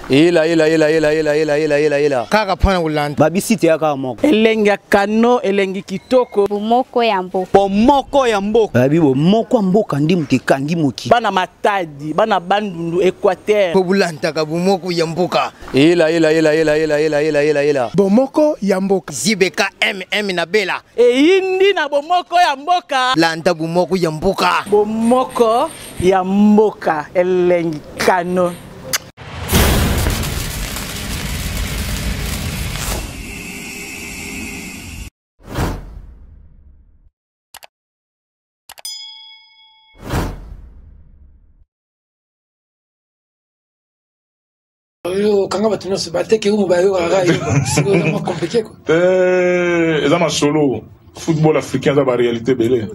ila. Kaka pana ulanda. Babisite ya kaka moko. Elengi kano, elengi kitoko. Bomoko ya mboka. Bomoko ya mboka. Babi bomoko ya mboka ndi muke kangi muki. Bana matadi, bana bandundu Équateur. Pobulanta ka bomoko ya mboka. Ila. Bomoko ya mboka. Zibeka MM na bela. Indi na bomoko ya mboka. Landa bomoko ya mboka. Bomoko ya mboka. Elengi kano. Quand on se battait, c'est vraiment compliqué. C'est un solo. Football africain, c'est la réalité belée.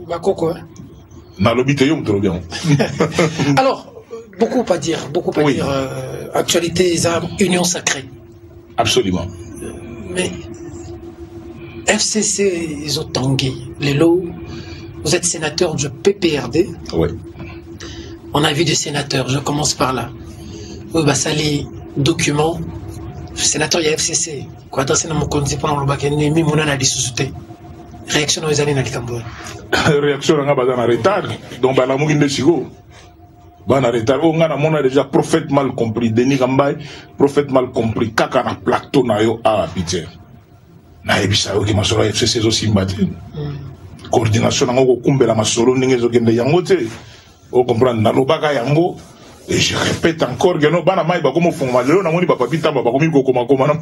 Alors, beaucoup à dire. Actualité, c'est union sacrée. Absolument. Mais FCC, ils ont tangué. Les lots, vous êtes sénateur du PPRD. Oui. On a vu des sénateurs, je commence par là. Sali document, sénateur il y a FCC. Quoi dans mon compte pour le bac ennemi mon analyse réaction aux années n'alitambo. Réaction on a pas en retard. Donc la mouine de chigo. Bah en retard. On a déjà prophète mal compris. Denis Gambay prophète mal compris. Kaka na plateau na yo a pitié. Na ebisa yo ki masolo FCC aussi mbaté. Coordination na ngo kumbela masolo ninge zo kende yango te. O comprendre na lobaka yango. Et je répète encore que non, banama iba comme fond malheureux, na moni papa pita baba comme koma koma na.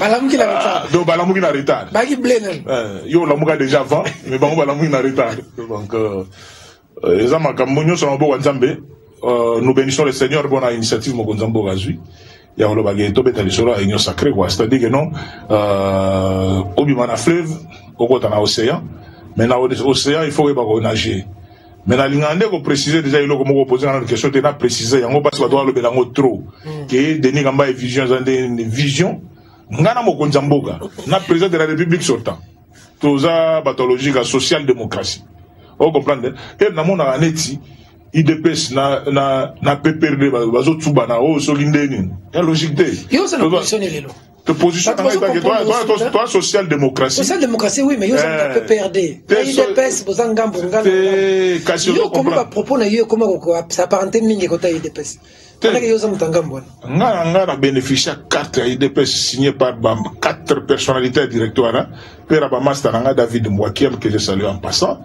Balamu qui la retard. Donc balamu qui na retard. Ba qui blé yo la muka déjà avant, mais balamu qui na retard. Donc les amis kamunyo sont bon Nzambe. Nous bénissons le Seigneur pour la initiative mo Nzambo gazui. Ya lo bagé to beta lisolo a union sacrée quoi, c'est-à-dire que non obima na fleuve, okota na océan, mais na océan il faut pas nager. Mais dans l'ingénieur, on précise déjà, il a posé une question, il a précisé, il parce qu'on doit le bélango trop. Que Denis Gamba est vision, une vision. Ngana moko Nzamboga, na président de la République sortant. Tout ça, pathologie, la social-démocratie. Vous comprenez? Et dans mon aneti, IDPS na PPRD, bazo tsubana, oh, solindeni. Il y a logique de. Yo, ça n'a pas positionné les lots. Te position toi social-démocratie. Social-démocratie, oui, mais yo, ça n'a pas PPRD. IDPS, vous en gambou, yo, comment va proposer, yo, comment ça parenté mingi côté IDPS. Ngana bénéficié de carte IDPS signée par 4 personnalités directoires. Père Abamasta Nanga David Mwakiam, que je salue en passant.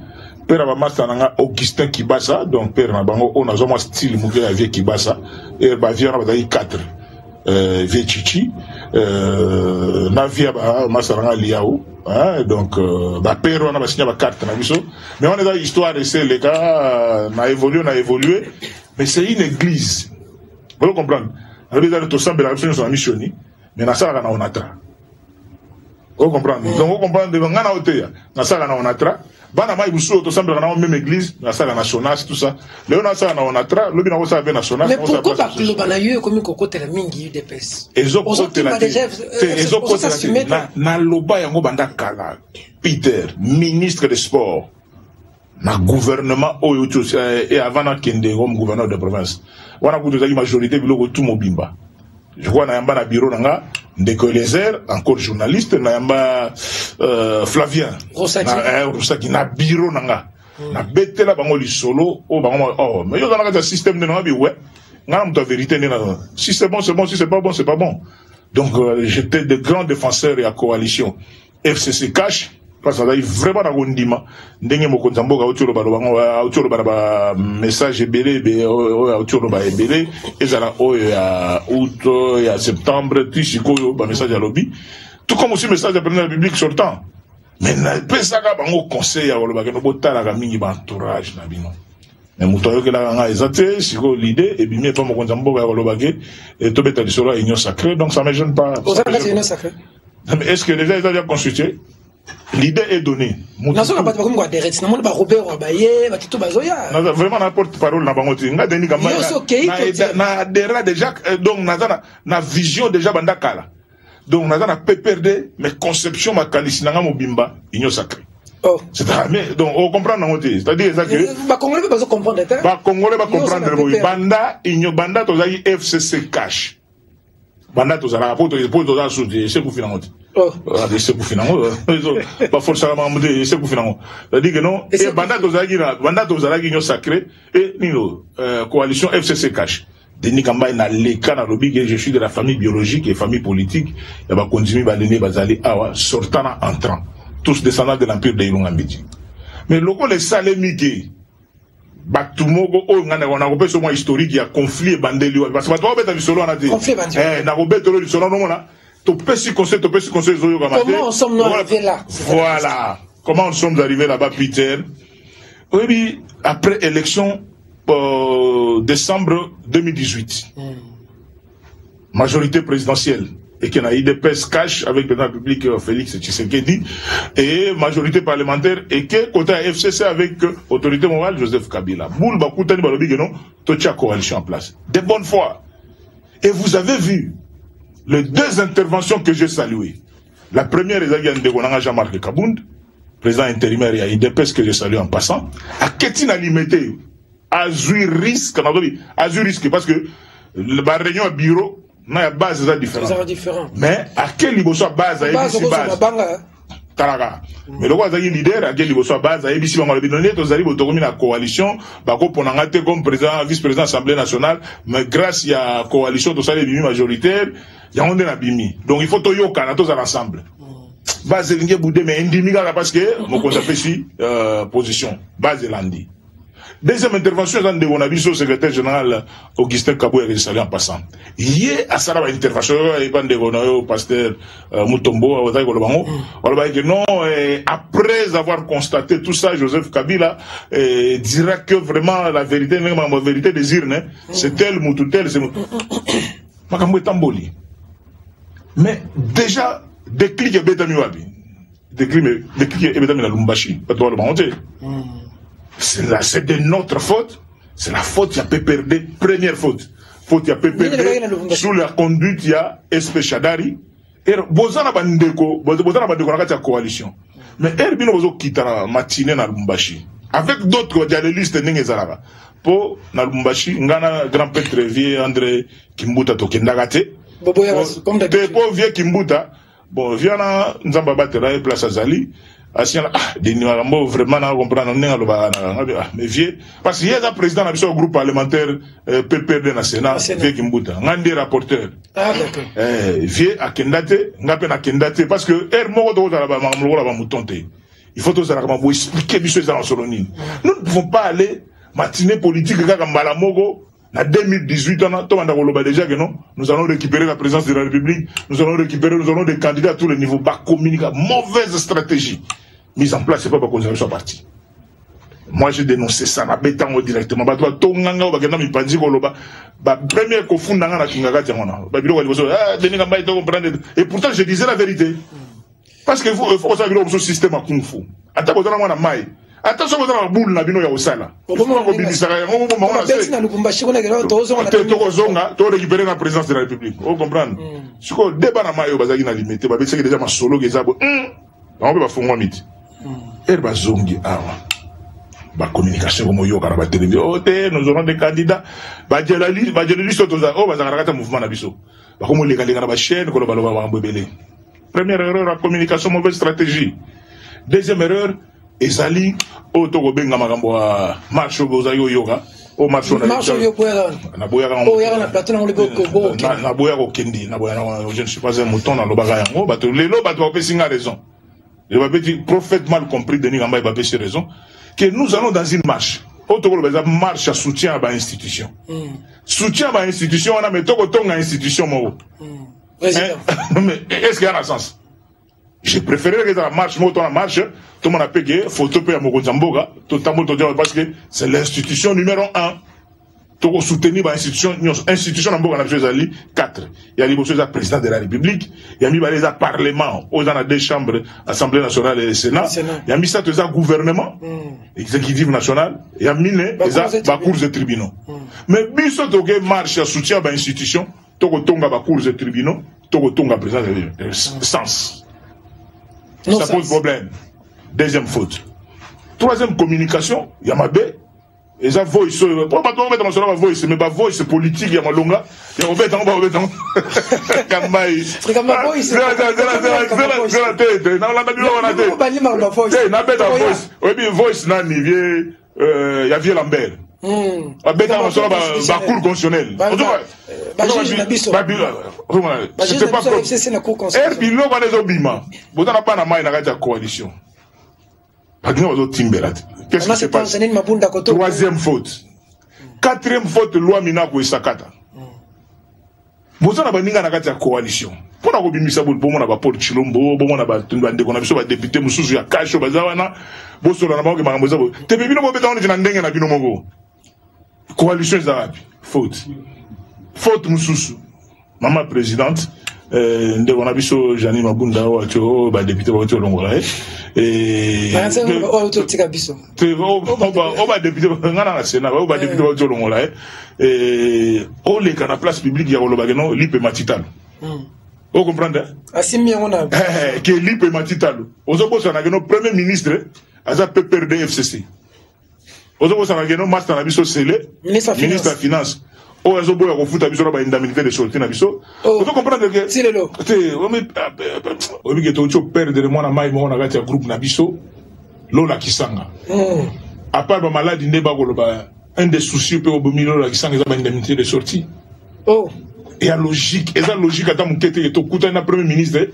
Père Abamasta Nanga Augustin Kibasa, donc Père Nabango, on a un style Mougué avec Kibasa. Et Bavia Rabadaï 4. Vechichi, Navia Masaranga Liao, donc Père on a signé la carte, mais on est dans l'histoire de ces les gars, on a évolué, mais c'est une église. Vous comprenez? On a besoin de tout ça, mais la mission missionné, mais na ça on a tra. Vous comprenez? Donc vous comprenez, on a oté, na ça on a tra. Bana mai busu to semble na même église, na ça nationale tout ça. Léon na ça on a tra, le bina ça ben national. Mais pourquoi pas le banayo comme côté la mingi UDPS? Ezo côté la ezo côté la na loba yango banda kala. Peter, ministre des sports. Na gouvernement oyo et avant na kende comme gouverneur de province. Wana kuto za majorité biloko tout mobimba. Je vois na yamba na bureau nanga Ndeko Elezer, encore journaliste, na yamba Flavien. Rosaki na bureau nanga. Na betela bango li solo, oh bango oh mais yo dans le système de no bi ouais. Ngana muta vérité na. Si c'est bon c'est bon, si c'est pas bon c'est pas bon. Donc j'étais de grands défenseurs et à coalition. FCC cash parce que vraiment na gondima ndenge moko Nzamboga otolo balo bango otolo ba message ebele be otolo ba ebele ezala o ya août ya septembre tisiko ba message à lobby tout comme aussi message à président de la République sortant mais na pesa ka bango conseil ya lo ba ke no botala ka mingi ba entourage na bino mais muto yo ke la nga ezate siko l'idée et bimé pas moko Nzamboga lo ba ke et to beta lisolo union sacrée donc ça me gêne pas. C'est union sacrée. Mais est-ce que déjà ils ont déjà constitué? L'idée est donnée. Vraiment n'importe parole na bango tinga deni kama na adhéré déjà donc na vision déjà bandakala donc na PPRD mais conception makanisi nanga mobimba union sacrée Oh. Donc, on comprend non. C'est-à-dire que. Les Congolais peuvent comprendre. Les Congolais peuvent comprendre. Banda, tu as FCC cash. Banda, tu as la c'est pour financer. Oh. C'est pour financer. Pas forcément, c'est pour financer. C'est-à-dire que non. Et Banda, tu as la sacré. Et, coalition FCC cash. Denis Kamba na leka na lobby que je suis de la famille biologique et famille politique. Il va continuer à aller bazali awa sortant entrant. Tous descendants de l'empire de Ilunga Mbiti. Mais logo les salemike Batumoko o ngana on a repéré sur moi historique il y a conflit bandeli parce que toi beta solo on a dit na robert le solo non là to pesi conseil zoyo kamate. Comment en sommes-nous arrivés là? Voilà. Comment en sommes arrivés là-bas Peter? Oui, après élection décembre 2018. Majorité présidentielle. Et qu'il y a eu des PES cash avec le président public Félix Tshisekedi. Et majorité parlementaire. Et que côté FCC avec autorité morale Joseph Kabila. Boule Bakoutani Balobi que non, toute coalition en place. De bonne foi. Et vous avez vu les deux interventions que j'ai saluées. La première est Jean-Marc Kabound, président intérimaire, il y a eu des PES que j'ai salué en passant. À Ketina Limité. Azur risque, parce que la réunion à bureau, n'a pas base différent. Mais à quel niveau soit base, à base. Mais le roi est leader, à quel niveau soit base, à ABC, on va le donner, tous arrivent au la coalition, pour comme président, vice-président de l'Assemblée nationale, mais grâce à la coalition, tous les bimi majoritaires, il y a un bimi. Donc il faut tout yoka, tous ensemble. Base lingue boudé, mais indimiga parce que, mon conseil fait position. Base lundi. Deuxième intervention, on a vu au secrétaire général Augustin Kaboué qui est en passant. Hier, à Sarah, intervention, il y a un pasteur Mutombo, on a dit que non, après avoir constaté tout ça, Joseph Kabila dira que vraiment la vérité, même la vérité des urnes, c'est tel, Moutou tel, c'est Moutou. Mais déjà, déclic est Betami Wabi. Déclic est Betami la Lumbashi. Pas toi le monter. C'est de notre faute. C'est la faute, il y a PPRD, première faute. Faute, il y a PPRD, sous la conduite, il y a SP Chadari. Et Bozana Bandeko, la coalition. Mais Herbino Bozo quittera matinée dans Lumbashi. Avec d'autres, il y a des listes de pour na Lumbashi, ngana grand père vieux André Kimbuta Tokendagate. Pour vieux Kimbuta, bon, viens Nzamba Batera et place Azali. Vraiment, on comprend, mais vieux, parce qu'il y a un président du groupe parlementaire PPRD national, vieux Kimbuta, un des rapporteurs. Ah, d'accord. Vieux à Kendate, n'a Kendate, parce que il faut tous expliquer les dans Solonine. Nous ne pouvons pas aller matinée politique comme Malamogo. En 2018, déjà que non, nous allons récupérer la présidence de la République, nous allons des candidats à tous les niveaux. Mauvaise stratégie mise en place, c'est pas pour qu'on soit parti. Moi, j'ai dénoncé ça, na bétango directement. Première et pourtant, je disais la vérité. Parce qu'il faut savoir que le système a kung fu. Attention, vous avez un boule na bino ya osala. Récupérer la présidence de la République. Vous comprenez? Si vous débat na mayo bazaki na limité, ba bese déjà ma solo gezabo. On peut pas faire miti. Herba zongi awa. Ba communication comme yo kara ba télévision. Oh té, nous aurons des candidats. Ba journaliste toza. Oh bazaka kata mouvement na biso. Ba komo leka leka na ba chaîne ko ba ba mbebele. Première erreur, la communication, mauvaise stratégie. Deuxième erreur, Ezali, Otoko Benga Magamboa, Marcho Gozayo Yoga, au Marcho Naboya Kendi, je ne suis pas un mouton dans le bagayango, les lots battent Pessinga raison. Le prophète mal compris, Denis Gamba et Babé raison, que nous allons dans une marche. Otoko marche à soutien à l'institution. Soutien à l'institution, on a mis Toko Tonga institution. Mais est-ce qu'il y a un sens? J'ai préféré que dans la marche, tout le monde a payé, photo payé à Mokozamboga, parce que c'est l'institution numéro 1. Pour soutenir l'institution, institution en 4. Il y a le président de la République, il y a mis les parlements, aux deux chambres, Assemblée nationale et le Sénat, il y a mis ça dans le gouvernement, exécutif national, il y a mis les cours et tribunaux. Mais biso toke marche à soutien à l'institution, toko tonga ba cours et tribunaux, toko tonga président de sens. Ça pose problème. Deuxième faute. Troisième communication, il y a ma baie. Et ça, voice, pour pas mettre dans la voice, mais ma voice politique, il y a ma longa. Il y a ma bête en bas, c'est comme ma voice. C'est la tête. Non, la tête. La bête en voice. Oui, mais voice, il y a Vieux Lambert. La bête en bas, la cour constitutionnelle. C'était pas comme. Et puis, l'homme a des obiments. Vous n'avez pas la main dans la coalition. Qu'est-ce qui se passe? Troisième faute. Quatrième faute, loi Minako et Sakata. Vous avez une coalition. Pour la Robimisa, pour mon Paul Chilombo, pour mon député, Moussou, ya Kacho, Bazawana, Bossolana, Mambo, Tepino, coalition arabe. Faute. Faute Moussou. Maman présidente. On a vu ce Jani Mabunda député de Longola et les la place publique il y a le Lipe Matital. Vous comprenez? Qui est Lipe Matital. Vous avez le premier ministre à la PPRD FCC. Vous avez le master ministre de la Finance. Oh, ils ont beau à foutre à biso la indemnité de sortie na biso. Vous comprenez que c'est le lot. On dit que tu perds de moi na mai mo na gati groupe na biso. Lola Kisanga. À part ma maladie ne ba goloba un des soucis pe obomi Lola Kisanga za indemnité de sortie. Oh. Et la logique, et la logique à ta mukete et to kuta na premier ministre.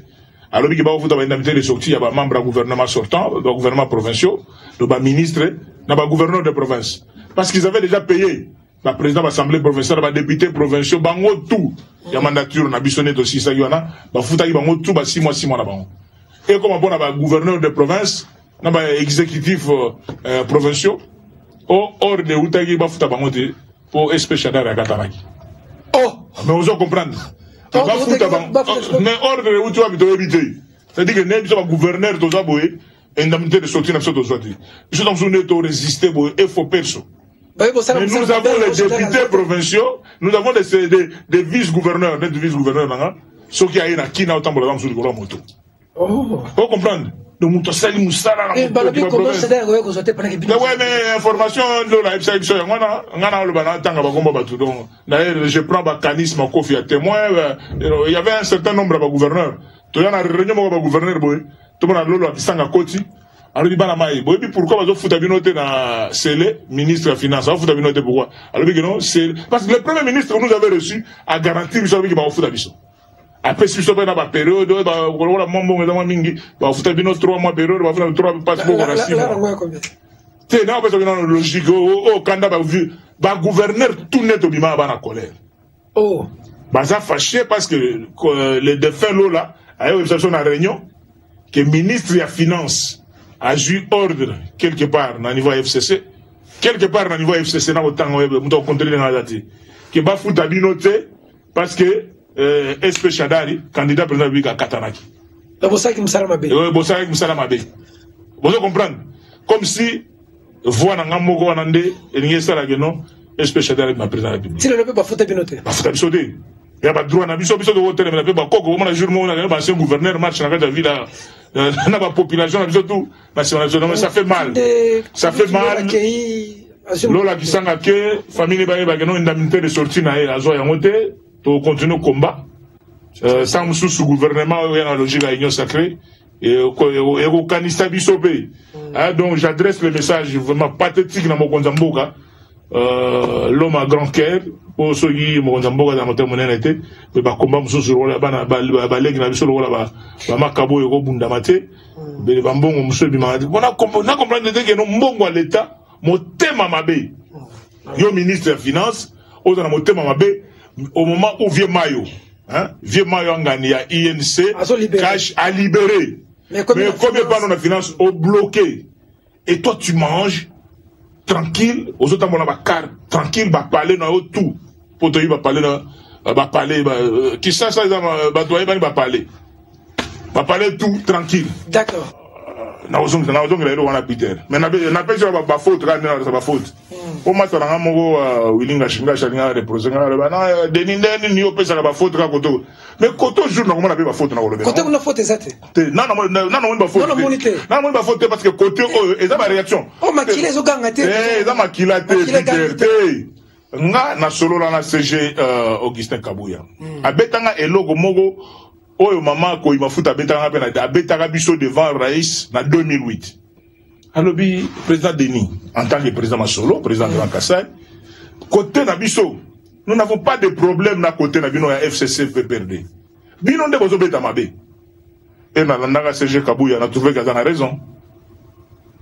Alors que ba foutre indemnité de sortie ya ba membre gouvernement sortant, le gouvernement provincial, le ministre, na ba gouverneur de province parce qu'ils avaient déjà payé la présidente de l'Assemblée provinciale, le député provincial, bango tout. Il y a mandature, na bisonné aussi, ça y en a. Ba fouta bango tout, ba 6 mois là-bas. Et comme on a gouverneur de province, na ba exécutif provincial, hors de Outagi, ba fouta bango pour espécialement à Kataraki. Oh! Mais vous allez comprendre. Mais hors de Outagi, vous éviter. C'est-à-dire que n'est pas gouverneur de Zaboé, indemnité de sortie n'a pas de sortie. Ils sont en résister, et faut perso. Mais nous avons les députés provinciaux, nous avons des vice-gouverneurs, des vice-gouverneurs, ceux qui ont une qui n'a autant de temps sur le moto. Vous comprenez? Le moto sali moussala. Mais information de la je prends le mécanisme à Kofi à témoin. Il y avait un certain nombre de gouverneurs. Il y a une réunion de gouverneurs, tout le monde a l'eau qui s'en a côté. Alors, il y a pourquoi vous avez fait na Sélé, ministre de la Finance, vous avez fait pourquoi? Alors, parce que le premier ministre que nous avons reçu a garanti que vous avez fait. Après, si vous avez fait une période, vous avez fait 3 mois de période, vous avez fait 3 passeports à 6 mois. C'est une logique. Oh, quand vous avez gouverneur, tout net au bima à la colère. Oh. Ça fâché parce que les défunts là, à la réunion, que le ministre de la Finance a eu ordre quelque part dans le niveau FCC, quelque part dans le niveau FCC, dans le temps où on a contrôlé dans la date, que Bafouta a noté parce que SP Chadari, candidat président de Katanaki. C'est pour ça qu'il me s'arrête ma bé. Oui, c'est pour ça qu'il me s'arrête ma bé. Vous comprenez? Comme si, voix dans un mot, on a dit, et il y a ça là, non, SP Chadari est président de la République. Si le ne Bafouta a noté. Bafouta a noté. Il n'y a pas de droit, on a besoin de voter, mais il n'y a pas de jour, on a un gouverneur marche dans la ville, la population, ça fait mal. Ça fait mal. Lola qui s'en a que, famille, il y a une indemnité de sortie, il y a un moté, pour continuer le combat. Sans sous gouvernement, il y a une logique à l'union sacrée, et au canista bisopé. Donc, j'adresse le message vraiment pathétique dans mon Konzamboka. L'homme a grand cœur pour ceux qui m'ont dit dans notre monnaie mais bah combat monsieur sur la balle na biso la ba makabo ego bunda mate be bambongo monsieur bima on a comprendre que non mbongo à l'état motema mabe yo ministre des finances au dans motema mabe au moment où vieux mayo ngani ya INC cash à libérer mais combien par nos finances au bloqué et toi tu manges tranquille, aux autres on a carte tranquille, va parler dans tout. Pour te va parler va parler qui ça va doyer va parler. Va parler tout tranquille. D'accord. Na ozong on a Peter. Mais na pas sur ba faute là, ça va faute. au matin na moko wilinga shinga shalinga reprocher na Denis ndeni ni opesa ba faute ka koto mais koto jour na komona pe ba faute na kolobela Côté kuna faute ezate. non ba faute non ba faute parce que côté eza ba réaction Oh makila zo ganga te. eza makila te Peter nga na solo na CG Augustin Kabuya abetanga elogo moko oyo mama ko imafuta abetanga pe na abetanga biso devant Raïs na 2008 alobi président Denis en tant que président Masolo président Grand Kassai côté na biso nous n'avons pas de problème na côté na bino ya FCC PPRD bino nde bozo beta mabe et na ndanga CG Kabuya na trouvé qu'il a raison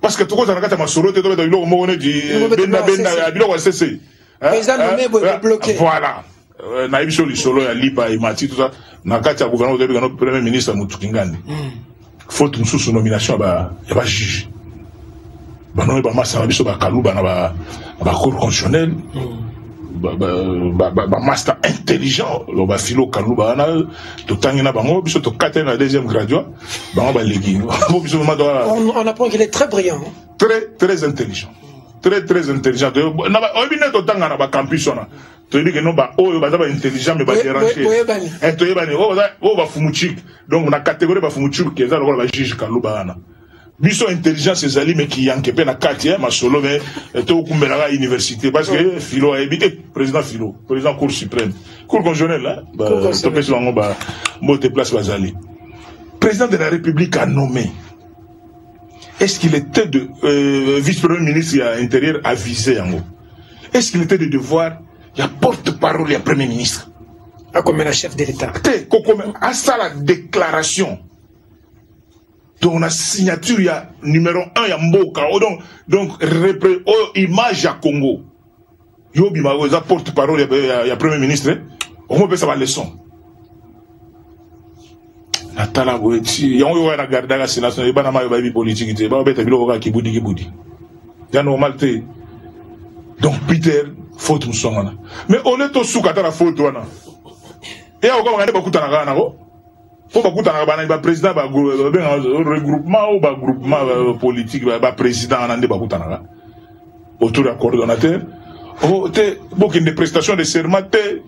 parce que tout ça na kata Masolo te beta biloko moko ne di benda biloko FCC président nommé bloqué voilà na biso li solo ya liba et mati tout ça na kata gouvernement de notre premier ministre Mutukingani faute mususu nomination ba juge non ba massa na biso ba kaluba na ba cour constitutionnel ba master intelligent lo ba philo kaluba na to tangina bango biso to kata na deuxième graduat bango ba legi on apprend qu'il est très brillant très intelligent très intelligent na ba obine to tanga na ba campus ona to dit que non ba oyo ba intelligent mais ba déranger to yebani o ba fumuchik donc na catégorie ba fumuchik ke za ba juge kaluba na biso intelligence ezali mais qui yanke pe na kati Masolo mais to kumbela à université parce que philo a évité président philo président cour suprême cour constitutionnelle to pesi bango ba mote place bazali président de la République a nommé est-ce qu'il était de vice-premier ministre à intérieur avisé yango est-ce qu'il était de devoir il y a porte-parole il y a premier ministre comme la chef de l'État comme à ça la déclaration donc la signature il y a numéro 1 il y a Mboka donc image à Congo yobi ma porte-parole il y a premier ministre on peut savoir leçon Natala Boeti yon na garda la sénation et bana ma ba politique te ba beta biloko ka kibudi ya normal te donc Peter faute musongana mais on est au soukata la faute wana et on va ba kutana kana ko faut ba kutana ba na président ba regroupement ou ba groupement politique ba président na nde ba kutana autour du coordonnateur te beaucoup de prestations de serment te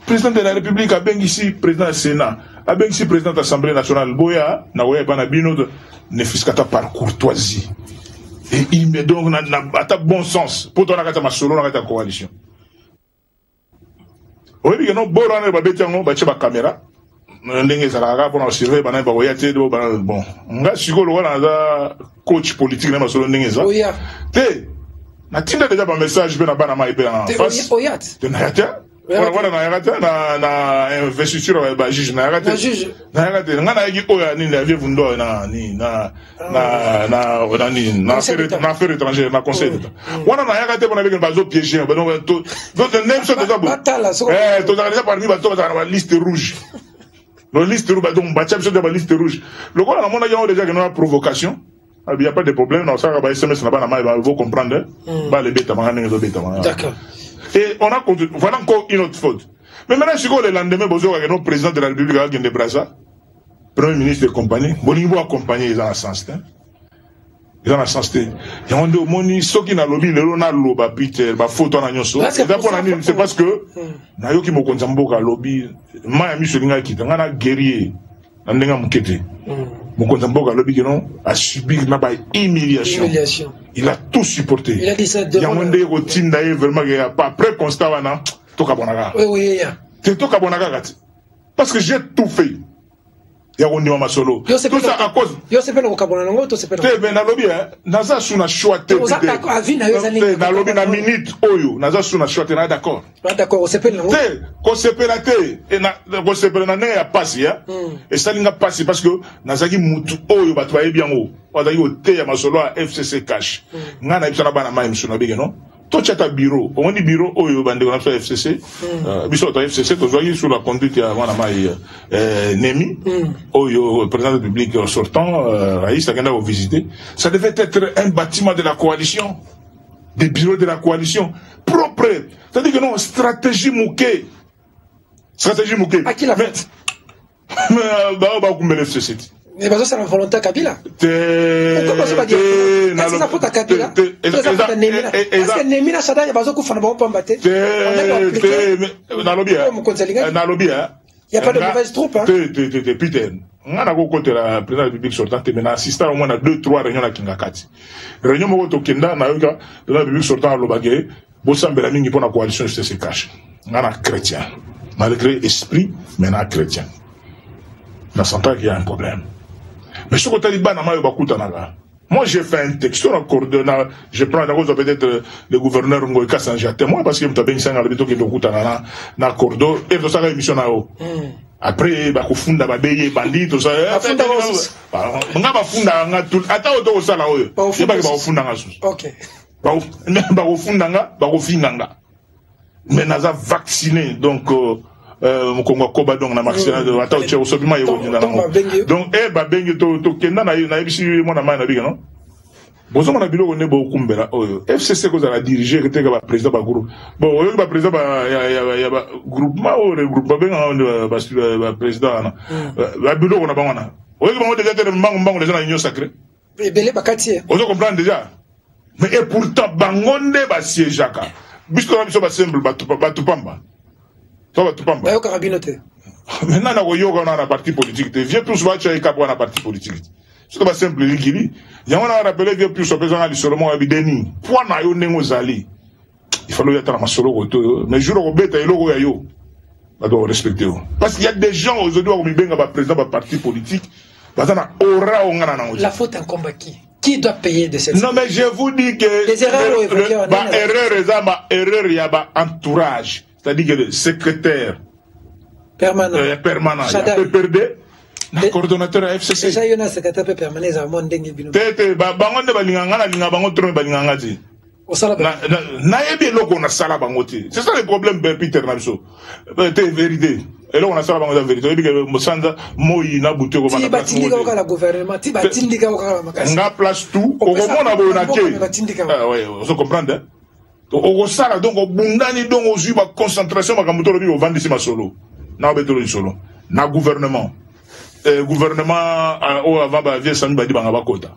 président de la République a bien ici président du Sénat a bien ici président de l'Assemblée nationale boya na oya bana bino ne fiskata par courtoisie et il me donc na bon sens pour ton akata masolo na kata coalition oui bien non borane ba betango ba tche ba caméra ndenge zalaka pour surveiller bana ba oya te do bon nga sikolo wana za coach politique na masolo ndenge za te na tinda déjà ba message pe na bana mai pe en face oyat te na yata voilà na yata na investiture ba juge na yata nga na yiki oya ni la vie vundo na affaire étrangère na conseil d'état wana na yata bona beke bazo piéger donc même ça déjà bon to déjà parmi ba to na liste rouge la liste rouge donc ba chapso de la liste rouge le quoi na mona ya déjà que na provocation il n'y a pas de problème non ça va SMS na bana mai ba vous comprendre ba le beta manga ngezo beta manga d'accord. Et on a voilà encore une autre faute. Mais maintenant, si le lendemain, vous avez un président de la République de Brazza, premier ministre et compagnie, bon niveau accompagné, ils ont un sens. Ils ont un sens. Il y a un de ceux qui n'ont lobby, le Ronald Loba, Peter, ba photo na nyoso. C'est parce que, na yo ki mo konzamboka lobby, ma mi solinga ki tanga guerrier, nandenga mukete. Mon konzamboka lobby qui non a subi na ba humiliation. Il a tout supporté. Il a dit ça devant. Il y a un des routines d'ailleurs vraiment après constat wana to kabonaga. Oui. C'est to kabonaga gati. Parce que j'ai tout fait. Il y a un Masolo. Tout ça à cause. Yo se pena kabonana ngo to se pena. Te ben na lobby naza suna choix te. Na lobby na minute oyo naza suna choix te na d'accord. D'accord, on se pena ngo. Te ko se pena te et na ko se pena na ya passi et ça linga passi parce que nazaki mutu oyo batu ba bien ngo. Ozaki o te ya Masolo a FCC cash. Ngana ibisana bana mai msuna bige non. To chata bureau, on dit bureau oyo bande on a fait FCC. Biso to FCC to zoyi sur la conduite ya wana mai Nemi oyo président de la République sortant Raïs a au visiter. Ça devait être un bâtiment de la coalition, des bureaux de la coalition propre. C'est-à-dire que non, stratégie mouquée. Stratégie mouquée. À qui la fait? Mais bah kumbele FCC. Mais parce que c'est la volonté Kabila. Pourquoi ça va dire? Est-ce que ça faut Kabila? Est-ce que ça faut Nemina? Est-ce que Nemina Chada, il va se faire un bon combattre? Il n'y a pas de mauvaise troupe. Peter, on a côté la présidente de la République sortante, mais assistant au moins à 2-3 réunions à Kingakati. Réunion Moto Kenda, na yoka de la République sortante à Lobagé, Bossambela mingi pour la coalition juste se cache. On a chrétien, malgré esprit, mais on a chrétien. On sent pas qu'il y a un problème. Mais ce que tu as dit, moi j'ai fait un texte, je prends peut-être le gouverneur Ngoïka Sanjate, moi parce que tu as bien ça, qui est au na cordo, et tu as une émission là-haut. Après, bah, au fond, bah, bélier, bandit, tout ça. On a pas fond, attends, au ça là-haut. C'est pas que au fond, dans la sauce. Ok. Bah, au fond, dans la, bah, au fin, dans la. Mais, on a vacciné, donc, mon Congo Koba donc na marché de attends tu au sobima yo donc ba bengi to kenda na ebisi mo na mai na biga non bozo mo na bilo ne bo kumbela FCC ko za la diriger que te ba président ba groupe bon o ba président ba ya ba groupement o regroupe ba benga ba président ba bilo ko na bangana o ba mo déjà te mbango les gens na union sacrée belé ba kati on comprend déjà mais et pourtant bangonde ba sièjaka biso na biso ba simple ba tupamba. Maintenant, on a un parti politique. Viens plus voir tu as un parti politique. C'est pas simple. Il y a un rappelé viens plus au président du Solomon Abideni. Point na yo nengozali. Il faut le mettre dans solo. Mais jour au bête et logo yo. On doit respecter. Parce qu'il y a des gens aujourd'hui qui ont un président d'un parti politique. La faute incombe à qui? Qui doit payer de cette? Non mais je vous dis que les erreurs. Erreur il y a entourage. C'est-à-dire que le secrétaire permanent, il y a PPRD, le coordonnateur à FCC. Déjà, il y a un secrétaire permanent, il y a un monde qui est c'est ça le problème, Peter Nabso. C'est vérité. Et là, on a ça la vérité. Et puis, Mosanda, Moï, Nabouté, on a place tout. Au moment où on a vous comprenez? Au sala donc au bundani donc aux yeux concentration ma kamuto lobi au vendisi ma solo na betolo solo na gouvernement au avant ba vie sami badi banga bakota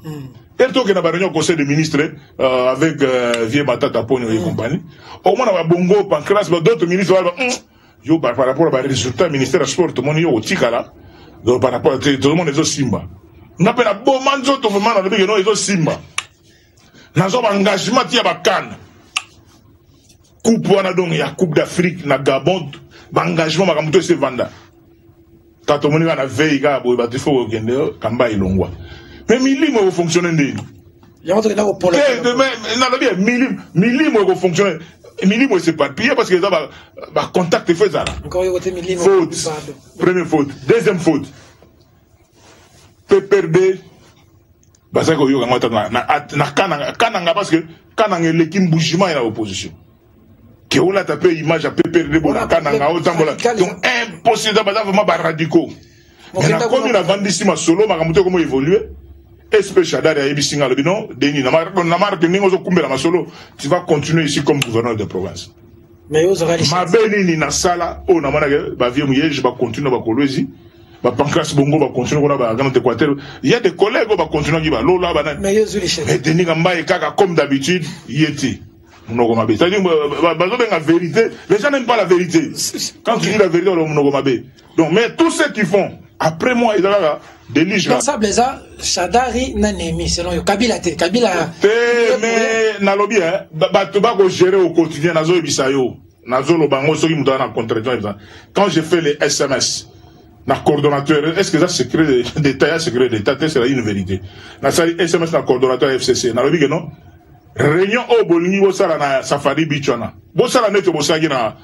et to que na ba réunion conseil des ministres avec vie batata ponyo et compagnie au moins na bongo pancras d'autres ministres yo par rapport à résultat ministère du sport mon yo tikala donc par rapport à tout le monde les simba na pena bon manzo to vraiment na lobi no les simba na zo engagement ti bakana coupe wana donc il y a coupe d'Afrique na Gabon engagement makamuto se vanda tato moni na veille ga boy ba defo gende kamba ilongwa mais milimo va fonctionner ndeni il y a autre là au pôle na bien milimo va fonctionner milimo c'est pas pire parce que ça va contact fait ça encore il côté milimo faute première faute deuxième faute PPRD basa ko yo ngata na kananga parce que kananga l'équipe bougement à l'opposition que on a tapé image à PPRD bon kananga otambola donc impossible d'avoir vraiment radicaux mais na comme la vandissima solo makamuto comment évoluer espèce d'arrêt à ebisinga le bino deni na marque ningo zo kumbela masolo tu vas continuer ici comme gouverneur de province mais aux oralistes ma beni na sala o na mana ba vie muye je va continuer ba kolwezi ba pancras bongo ba continuer ko na ba grand équateur il y a des collègues ba continuer qui ba lola ba mais yo zuliche mais deni ngamba e kaka comme d'habitude yeti. C'est-à-dire, la vérité, les gens n'aiment pas la vérité. Quand tu dis la vérité, on donc, mais tous ceux qui font, après moi, ils ont des liges. Dans ça, Blaisa, Chadari n'a n'aimé, selon yo. Kabila. Mais, Nalobi, tu vas gérer au quotidien, Nazo et Bissayo. Nazo, le bango, ceux qui me donnent en contre-temps. Quand j'ai fait les SMS, na coordonnateur, est-ce que ça secret d'État, secret d'État, c'est une vérité. Na SMS, na coordonnateur FCC. Nalobi, non? Réunion au Bolingi bosala na safari bichona bosala nete bosagi na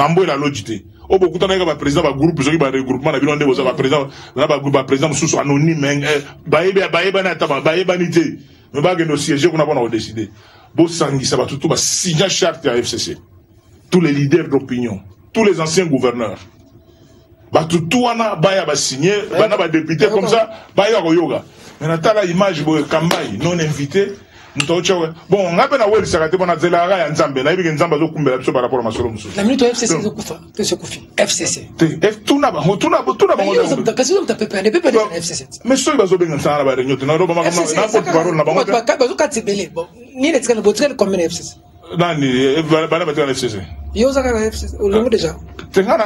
Mbola logité au beaucoup tant que président ba groupe soki ba regroupement na bilonde bosala président na ba groupe ba président sous anonyme baeba na taba baeba nité mais ba geno siège qu'on a pas décider bosangi ça va tout ba signer charte à FCC tous les leaders d'opinion tous les anciens gouverneurs ba tout wana ba ya ba signer ba na ba député comme ça ba ya ko yoga. Mais la image de Kambaï non invité, Bon, on a bien ça a été bon à Zelara et Nzambe. Là, il y a Nzamba qui par rapport à ma solo. La minute FCC, c'est FCC. Tout n'a pas. FCC. Mais ce qui va se passer dans la réunion, n'importe parole n'a pas.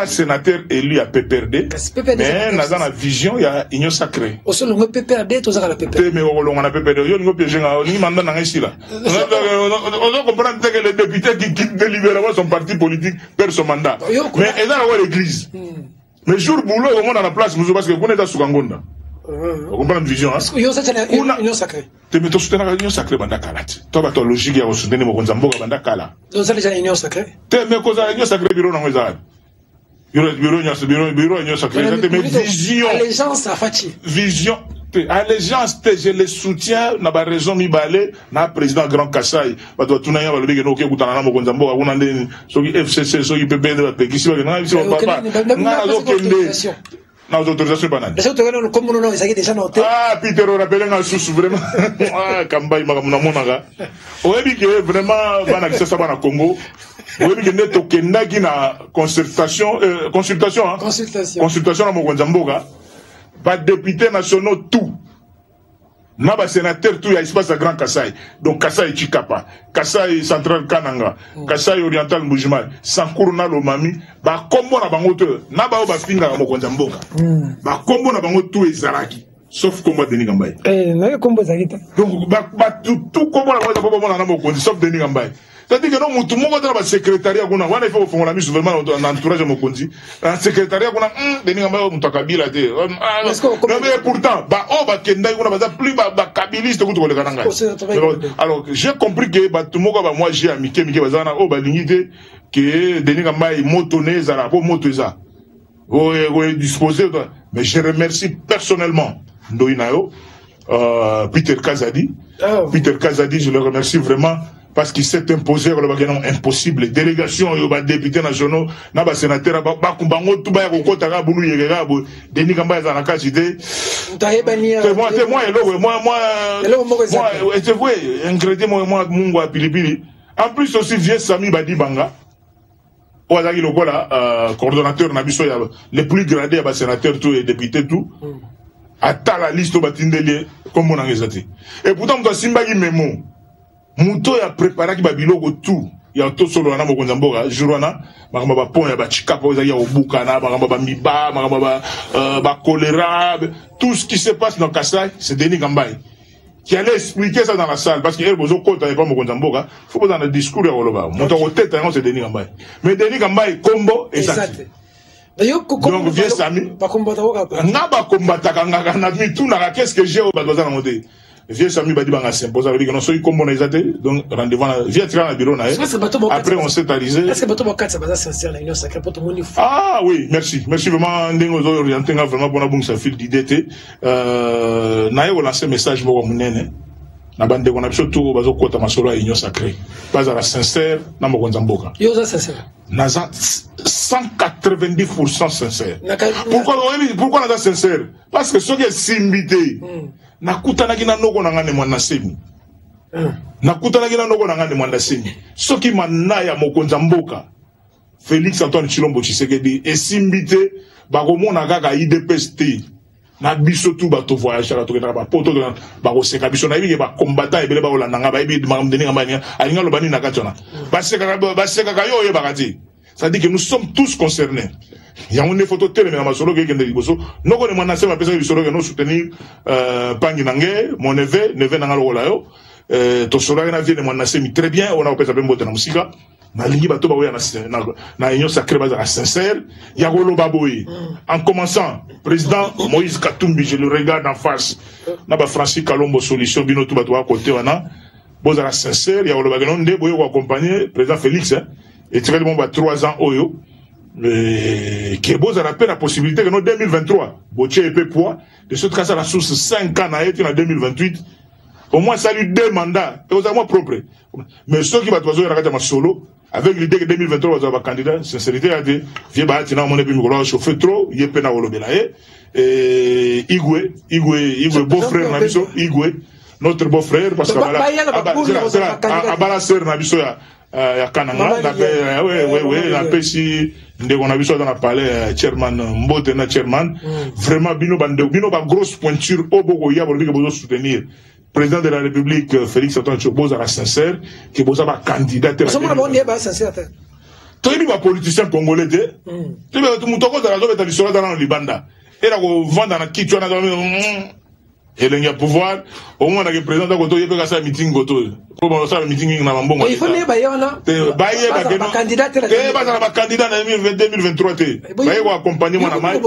Sénateur élu à PPRD, mais dans la vision, il y a union sacrée. Au seul le PPRD, tout ça la PPRD. Mais on a PPRD, il y a piégé, on mandat dans ici là. On comprend que les députés qui quittent délibérément son parti politique perdent son mandat. Mais ils ont l'église. Mais jour boulot, au moins dans la place, parce que vous êtes à Soukangonda. On comprend une vision. Il y a une union sacrée. Tu me soutenir l'union sacrée Bandakala. Toi, tu as logique à soutenir mon Gonzamboga Bandakala. Donc, ça déjà une union sacrée. Tu me causes l'union sacrée bureau dans les arts. Bureau union sacrée. Mais vision. Allégeance à Fachi. Vision. Allégeance, je le soutiens, n'a pas raison, mi balé, n'a président Grand Kassai, bah, toi, tout n'a pas le bégué, ok, vous t'en avez mon Gonzamboga, vous n'avez pas de FCC, so, il peut bien de qui s'y va, n'a pas d'autorisation. Non, autorisation banane. Ah, Peter, on appelle un sous vraiment. Ah, Kambaï, Manamonaga. Oui, que vraiment, Banaxa Sabana Congo. Oui, que net au Kendaki na consultation, hein. Consultation à Mogonzamboga. Pas député national tout. Naba sénateur tout, il y a espace à Grand Kassai. Donc Kassai Chikapa, Kassai Central Kananga, Kassai Oriental Mujimai, Sankourna Lomami, ba kombo na bango te, naba o ba finga na Mokonzamboka. Ba kombo na bango tout ezalaki, sauf kombo Denis Gambaye. Na kombo zakita. Donc ba tout kombo na kombo na Mokonzi sauf Denis Gambaye. C'est-à-dire que non, tout le monde dans le secrétariat, on a fait au la mise vraiment dans l'entourage de Mokonzi. Dans le secrétariat, on a Denis Gambaye, on t'a Kabila. Mais pourtant, on va plus kabiliste que le Kananga. Alors, j'ai compris que tout le monde, moi, j'ai amiqué, que Denis Gambaye motoné, Zara, pour motoza. Disposé. Mais je remercie personnellement Ndoinayo, Peter Kazadi. Peter Kazadi, je le remercie vraiment. Parce qu'il s'est imposé comme impossible. Délégation, il y a des députés nationaux, il y a des sénateurs, Denis Gambaye a la qualité. En plus aussi, vieux Sami Badi Banga, coordonnateur, les plus gradés, il y a sénateurs, tout, et députés, tout. Attends la liste au Batindelier, comme on a dit. Et pourtant, on doit Simbagi Memo. Mouto a préparé qui babilogo tout. Il y a tout solo na Mokonzamboga, Jurwana, Maramba Pont, ya Chikapa, ya Obukana, Maramba Miba, Maramba choléra, tout ce qui se passe dans Kassai, c'est Denis Gambaye. Qui allait expliquer ça dans la salle, parce qu'il y a besoin de pas Mokonzamboga, faut pas dans le discours à Oloba. Monto tête, c'est Denis Gambaye. Mais Denis Gambaye, combo, et ça. Donc, vieux Sami, n'a pas combattu, qu'est-ce que j'ai au Badouazan à monter? Vieux Sami Badi Banga s'impose avec nous sommes comme on a été donc rendez-vous vieux train bureau après on s'est alisé. Est-ce que bateau ça va sincère la union sacrée pour tout le monde. Ah oui, merci vraiment ndingo orienté vraiment pour bon ça fil d'idée na yo lancer message mo munene na bande on a surtout bazo kota masolo à union sacrée pas à la sincère na Mokonzamboka. Yo ça sincère. Na 190% sincère. Pourquoi na sincère? Parce que ce qui est simbité nakutanaki na noko na ngane mwana semi. Nakutanaki na noko na ngane mwana semi. Soki manaya Mokonzamboka Félix Antoine Chilombo Tshisekedi esimbité bakomona kaka IDPST na biso tout bato voyage la tokena ba poto ba koseka biso na biso ba combattant ebele ba olandanga ba ebi Denis Gambaye alinga lobani na katona baseka yo ye bakati. Ça dit que nous sommes tous concernés. Il y a une photo télé, mais on a solo qui est de Liboso. Nous connaissons maintenant, ma personne qui solo que nous soutenir Panginangé, mon neveu Nangalo Olayo, ton solo qui a vu mon nassemi très bien. On a opéré ça bien dans la musique. Na lingi bato ba oya na union sacrée base sincère. Yagolo Baboy. En commençant, président Moïse Katumbi, je le regarde en face. Na ba Francis Kalombo solution bino tout bato à côté wana. Bozala sincère. Yagolo Baganonde boyo ko accompagner président Félix. Et très bon, 3 ans, Oyo. Qui est beau, ça rappelle la possibilité que nous, 2023, Botier et poids, de ce cas, à la source 5 ans, en 2028, au moins, ça lui 2 mandats, et aux amours propres. Mais ceux qui vont être solo, avec l'idée que 2023, vous avez un candidat, sincérité, a dit, viens, bah, tu n'as mon épi, Mikola, chauffer trop, il y a peine à Olobelaye, et Igwe, beau-frère, Nabiso, Igwe, notre beau-frère, parce que Abala Ser Nabiso ya Kananga, la PSI, on a vu ça dans la palais, chairman, Mbotena chairman, vraiment, bino ba grosse pointure, au Bogoya, pour que vous soutenir. Président de la République, Félix Antoine Tshomboza, la sincère, qui est un candidat. Tu es un politicien congolais, tu es un dans le Libanda. Et là, on vend dans la kitchen, et il y a pouvoir, au moins, le président de Goto, il peut faire un meeting Goto. Pour faire un meeting, dans un il faut les candidat en 2023. Il faut accompagner mon amant. Mais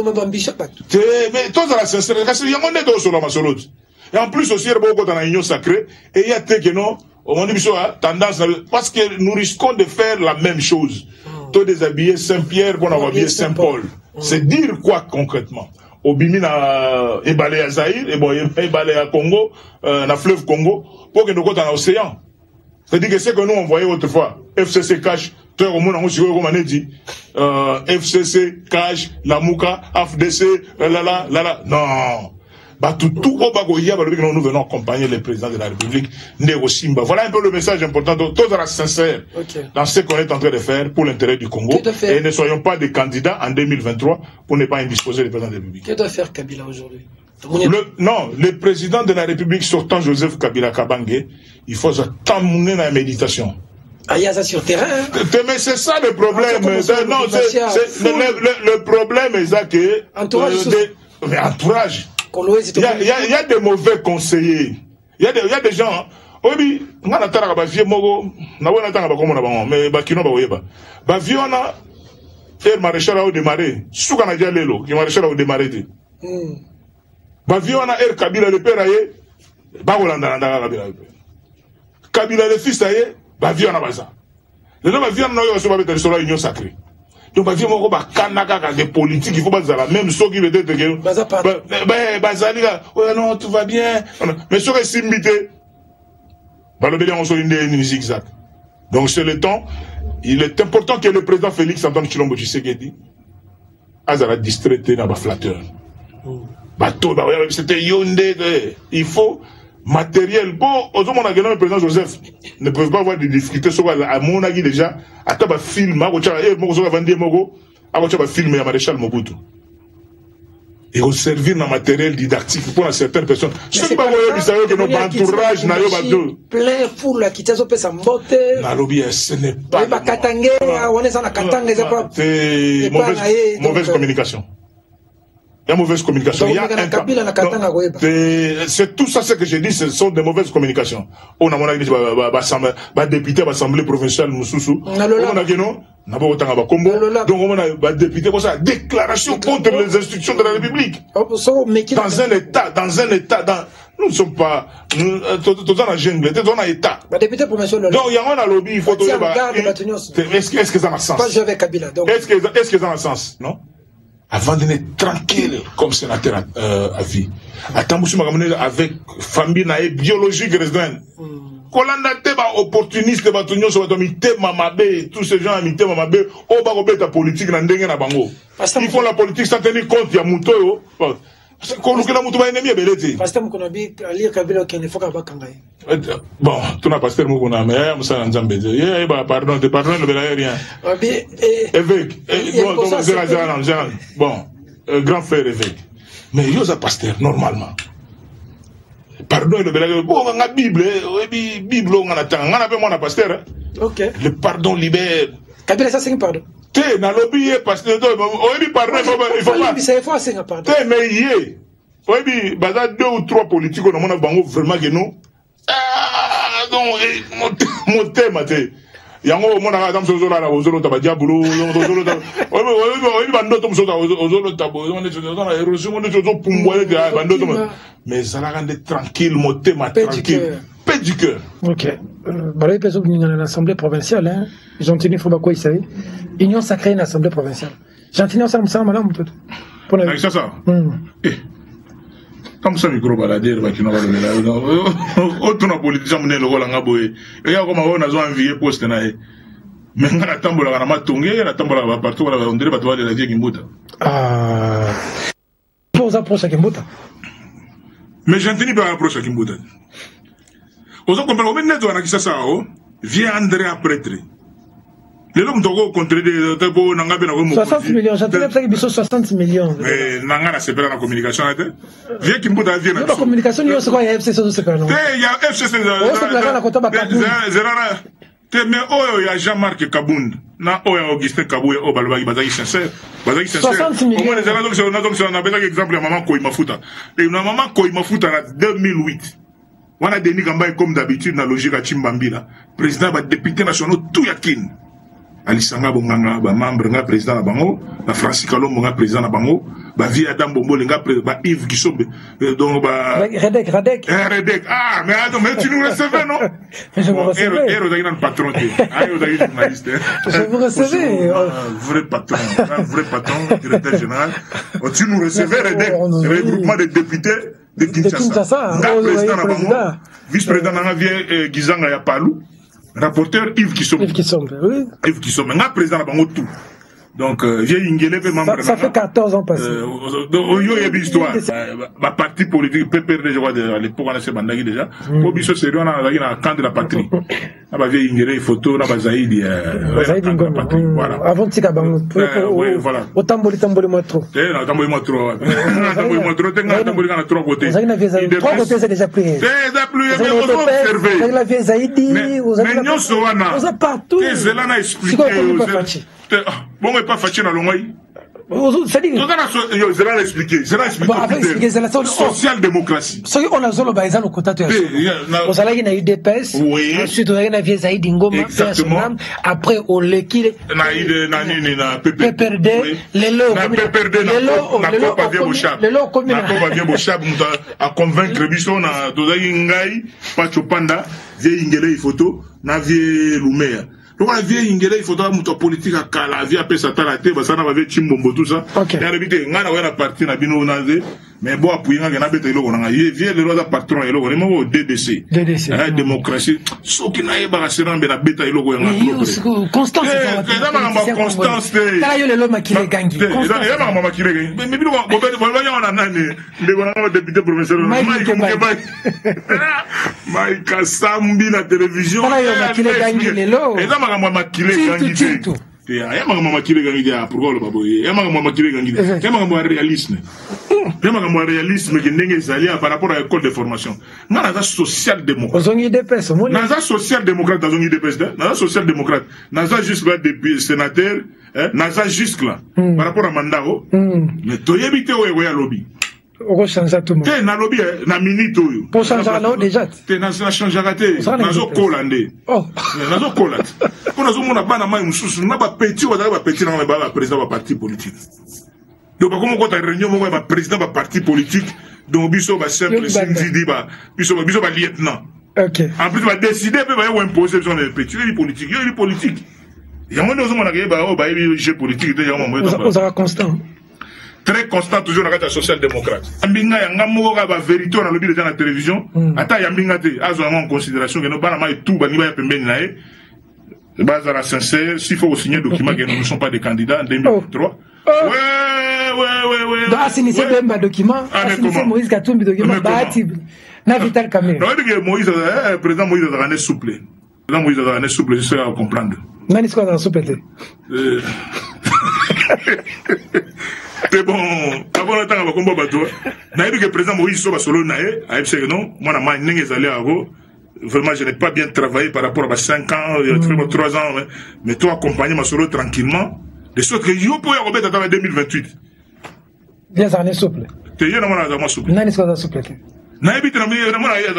toi, ça la sincère, parce qu'il y a un monde sur la masolote. Et en plus aussi, il y a beaucoup dans l'union sacrée, et il y a que non, au moment où tendance, parce que nous risquons de faire la même chose. Toi, déshabiller Saint-Pierre pour avoir habillé Saint-Paul. C'est dire quoi concrètement? Au Bimina, ébalé à Zaïre, et bon, ébalé à Congo, na fleuve Congo, pour que nous côté dans l'océan. C'est-à-dire que c'est que nous on voyait autrefois, FCC cash, toi au monde, on a dit, FCC cash, la Mouka, AFDC, la, non. Bah, tout au Bagoya, nous venons accompagner le président de la République, Ndego Simba. Voilà un peu le message important, tout à la sincère, dans ce qu'on est en train de faire pour l'intérêt du Congo. Et ne soyons pas des candidats en 2023 pour ne pas indisposer le président de la République. Que doit faire Kabila aujourd'hui? Non, le président de la République sortant, Joseph Kabila Kabange, il faut t'amener dans la méditation. Ah, il y a ça sur terrain. Mais c'est ça le problème. Non, le problème est ça que. Mais entourage. Il y a des mauvais conseillers. Il y a des gens. Oui, on a un vieux mogo. On a un mais bakino ba vieux on a fait maréchal au démarrer. Sous qu'on a déjà l'élo, qui maréchal au démarrer. Ba vieux on a Kabila le père aye. Ba Holanda Kabila. Kabila le fils aye. Ba vieux on a baza. Le nom ba vieux on a eu sur la union sacrée. Donc, il faut que des politiques, il faut pas la même chose qui veut dire que non, tout va bien. Mais sur les simbités, on soit une zigzag. Donc, c'est le temps. Il est important que le président Félix Antoine Tshilombo Tshisekedi a distraité dans le flatteur. C'était Yondé. Il faut matériel. Bon, au moment où le président Joseph ne peut pas avoir de difficultés sur à mon avis déjà, à table film, à film à Maréchal Mobutu. Et au servir dans matériel didactique pour certaines personnes. Ce qui va vous que notre entourage n'a pas de plein foule qui t'a opé sa beauté. Ce n'est pas. C'est mauvaise communication. Il y a mauvaise communication. C'est tout ça ce que j'ai dit, ce sont des mauvaises communications. On a mon avis, député de l'Assemblée provinciale Moussoussou. On a dit non, donc on a député pour ça, déclaration contre les instructions de la République. Dans un état, nous ne sommes pas, tout en jungle, tout en état. Député provincial. Donc il y a un lobby, il faut est-ce que ça a un sens? Est-ce que ça a un sens? Non? Avant d'être tranquille comme sénateur à vie. Attends, avec famille biologique restreinte. Kolanda teba opportuniste batunyo so batomite mamabe, tous ces gens amité mamabe, o ba kobeta politique na ndenge na bango. Ils font la politique sans tenir compte ya mutoyo. Ko lukela mutu ba ennemi beleti. Pasteur Mukonabi ali Kabila qui ne faut pas kangai. Bon, tu n'as pasteur Mukona mais musa nzambe. Pardon, le bela rien. Évêque, bon, grand frère évêque. Mais yo ça pasteur normalement. Pardon le bela bon on a Bible, Bible on a tant, on a pas mon pasteur. OK. Le pardon libère. Kabila ça c'est pardon. Té na lobby pasteur on pardon il faut pas. Il faut c'est pardon. Té mais yé. Oui, baza 2 ou 3 politiques on a bango vraiment que nous. Ah non, mon thème té. Yango mona ka tam sozo la ozolo tabadia bulu ozolo ta oyi bando to sozo ozolo tabo on est dans la érosion on est sozo pumbwele de bando to mais ça la rende tranquille moté ma tranquille paix du cœur. OK. Balay peso dans l'assemblée provinciale hein. Gentini faut pas quoi il savait. Union sacrée une assemblée provinciale. Gentini ensemble ça madame tout. Pour la ça. Comme ça micro balader ba kino bala la auto na politicien mne lo la ngaboye e ya ko ma wona zo envier poste na e mais ngana tambola na matonge na tambola ba partout wala on dirait ba to la vie Kimbuta pour approcher Kimbuta mais j'entends pas approcher Kimbuta Vous comprenez, vous mettez dans ça, viens André à prêtre. Les hommes doivent contrer des 60 millions, j'attendais que ça 60 millions. Mais Nanga c'est pas la communication. Viens qui me donne bien. La communication, il y a FCC, c'est pas non. Il y a FCC. Mais il y a Jean-Marc Kaboun. Na Augustin Kabou au Balbagi Bazaki sincère. Bazaki sincère. 60 millions. Au moins les donc on a besoin d'exemple à maman Koimafuta. Et maman Koimafuta en 2008. On a déni Gamba comme d'habitude dans logique à Chimbambila. Président va député national tout yakin. Alisanga Bonganga, membre nga président na bango, na Francis Kalombo nga président na bango, ba Vie Adam Bombo nga ba Yves Kisombe, donc ba Redek. Ah, mais tu nous recevais non? Je vous recevais. Et Rodagui le patron qui. Ah, Rodagui journaliste. Je vous recevais. Vrai patron, directeur général. Tu nous recevais Redek, regroupement des députés de Kinshasa. Président na bango, vice-président na Vie Gizanga ya Palou. Rapporteur Yves Kisombe. Yves Kisombe, oui. Yves Kisombe, on a président à Bango tout. Donc, j'ai ingélé membre. Ça fait 14 ans passés. Donc, il y a une histoire. Ma parti politique, PPRD, je vois, à l'époque, on a fait Bandagi déjà. Au biso, c'est on a un camp de la patrie. On a vu ingélé photo, on a Zaïdi. Zaïdi Ngoma. Avant Tika Bango. Oui, voilà. Au Tamboli moi trop. Tamboli moi trop. Tamboli moi trop. Tamboli moi trop côté. Trois côtés, c'est déjà plié. C'est déjà plié, mais on va observer. Vous avez Zaïdi, vous avez. Mais nous, Soana. Vous avez partout. C'est là, on a expliqué. Bon, mais pas fâché dans le mois. C'est-à-dire. Je vais l'expliquer. Social-démocratie. On a zolo baïza le contact. Vous allez y UDPS. Oui. Ensuite, on a vu Zaïdi Ngoma. Exactement. Après, on l'équipe. Na PPRD. Les lots. Na PPRD. Na Copa vient au chab. Les lots communs. Na Copa vient au chab. À convaincre Bisson. Na Dozaï Ngai. Pacho Panda. Vieille Ingele photo. Na vieille Lumea. Donc, la vieille ingénieur, il faudra une politique à Kala, la vie à Pesata, ça n'a pas vu Chimbombo, tout ça. Ok. Il y a des gens qui ont parti dans Bino Nazé, mais bon, après, il y a des gens qui ont dit, le roi patron, il y a au DDC. DDC. La démocratie. Ceux qui n'ont pas se rendre à Beta, il y a Constance. Constance. Il y a l'homme qui les gagne. Il y a l'homme qui les gagne. Mais on a un député provincial. Maïka Sambi, la télévision. Il y a l'homme qui les gagne les lots. Il y a un qui est pourquoi le babou? Il y a un qui est réalisme. Il y a un réalisme qui est par rapport à l'école de formation. Dans la social-démocrate. Dans la social-démocrate, dans la social-démocrate, dans la juste là, depuis sénateur, dans la juste là, par rapport à Mandao, mais tu y habites où est le lobby? On change tout le monde. Na lobby na minute oyo. Pour changer là déjà. Na changer raté. Nazo kolande. Oh. Nazo kolande. Pour nazo mona bana mai mususu na ba petit wa ba petit na ba président ba parti politique. Donc comment quand ta réunion mo ba président ba parti politique donc biso ba simple sindi ba biso ba lieutenant. OK. En plus va décider peut ba imposer besoin de petit politique. Il est politique. Il y a mon nazo mona ke ba o ba jeu politique déjà mo. On sera constant. Très constant toujours dans la social-démocrate. Yambinga yanga moga ba vérité on a lobby déjà dans la télévision. Ata yambinga te azo en considération que no bana mai tout bani ba pembeni na e. Base à la sincère, s'il faut signer document que nous ne sommes pas des candidats en 2023. Ouais. Donc assinissez Bemba document, assinissez Moïse Katumbi document baati na Vital Kamerhe. Non, Moïse président Moïse a été souple. Président Moïse a été souple, je sais à comprendre. Nani siko na souple te. C'est bon, avant le temps, on va combattre bateau. N'a eu que le président Moïse soit solo naé, a dit que non, moi, je n'ai pas allé à vous. Vraiment, je n'ai pas bien travaillé par rapport à 5 ans, 3 ans, mais toi, accompagner ma solo tranquillement, de sorte que je peux y remettre dans 2028. Bien, ça en est souple. Tu es dans souple. N'a pas souple. N'a pas